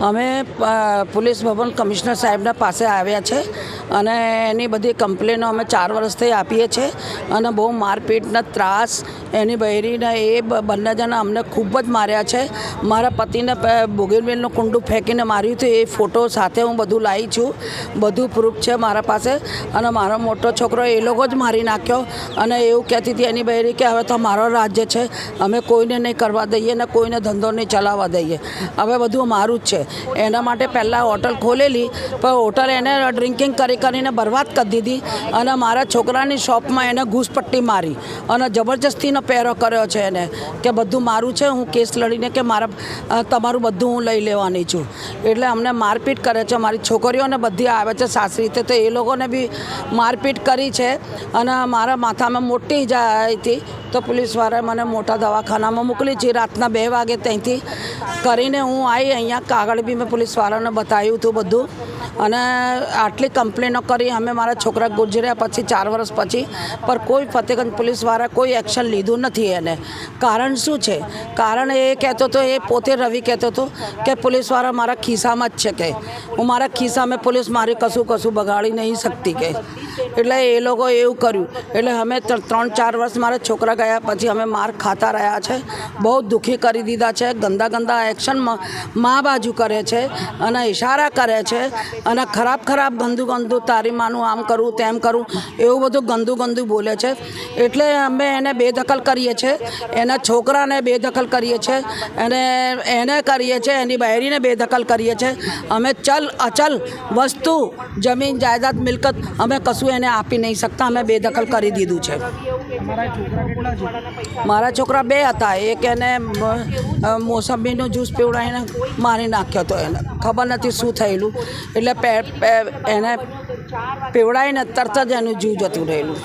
અમે પોલીસ ભવન કમિશનર સાહેબના પાસે આવ્યા છે અને એની બધી કમ્પ્લેનો અમે 4 વર્ષથી આપીએ છીએ અને બહુ મારપીટના ત્રાસ એની બહેરીને એ બંને જણા અમને ખૂબ જ માર્યા છે. મારા પતિને બોગીનવેલનું કુંડું ફેંકીને માર્યું હતું. એ ફોટો સાથે હું બધું લાવી છું, બધું પ્રૂફ છે મારા પાસે. અને મારો મોટો છોકરો એ લોકો જ મારી નાખ્યો અને એવું કહેતી હતી એની બહેરી કે હવે તો મારો રાજ્ય છે, અમે કોઈને નહીં કરવા દઈએ ને કોઈને ધંધો નહીં ચલાવવા દઈએ, હવે બધું મારું જ છે. એના માટે પહેલાં હોટલ ખોલેલી, પણ હોટલ એને ડ્રિંકિંગ કરીને બરબાદ કરી દીધી અને મારા છોકરાની શોપમાં એને ઘૂસપટ્ટી મારી અને જબરજસ્તીનો પહેરો કર્યો છે એને કે બધું મારું છે, હું કેસ લડીને કે તમારું બધું હું લઈ લેવાની છું. એટલે અમને મારપીટ કરે છે. મારી છોકરીઓને બધી આવે છે સાસરી રીતે, તો એ લોકોને બી મારપીટ કરી છે અને મારા માથામાં મોટી ઈજા આવી હતી. તો પોલીસવાળાએ મને મોટા દવાખાનામાં મોકલી છે. રાતના 2 વાગે ત્યાંથી કરીને હું આવી અહીંયા. કાગળ બી મેં પોલીસવાળાને બતાવ્યું હતું બધું અને આટલી કમ્પ્લેનો કરી. અમે મારા છોકરા ગુજર્યા પછી 4 વર્ષ પછી, પણ કોઈ ફતેગંજ પોલીસવાળા કોઈ એક્શન લીધું નથી. એને કારણ શું છે? કારણ એ કહેતો હતો, એ પોતે રવિ કહેતો હતો કે પોલીસવાળા મારા ખિસ્સામાં જ છે, કે હું મારા ખિસ્સામાં પોલીસ મારી કશું બગાડી નહીં શકતી કે. એટલે એ લોકો એવું કર્યું. એટલે અમે 3-4 વર્ષ મારા છોકરા ગયા પછી અમે માર ખાતા રહ્યા છે. બહુ દુઃખી કરી દીધા છે. ગંદા એક્શન મા બાજુ કરે છે અને ઇશારા કરે છે અને ખરાબ ગંદુ તારી માનું આમ કરું તેમ કરું એવું બધું ગંદુ બોલે છે. એટલે અમે એને બેદખલ કરીએ છીએ, એના છોકરાને બેદખલ કરીએ છીએ અને એને કરીએ છીએ, એની બહેરીને બેદખલ કરીએ છીએ. અમે અચલ વસ્તુ, જમીન જાયદાદ, મિલકત અમે કશું એને આપી નહીં શકતા. અમે બેદખલ કરી દીધું છે. મારા છોકરા 2 હતા. એક એને મોસંબીનું જ્યુસ પીવડાવીને મારી નાખ્યો હતો. એને ખબર નથી શું થયેલું, એટલે એને પીવડાવીને તરત જ એનું જીવ જતું રહેલું.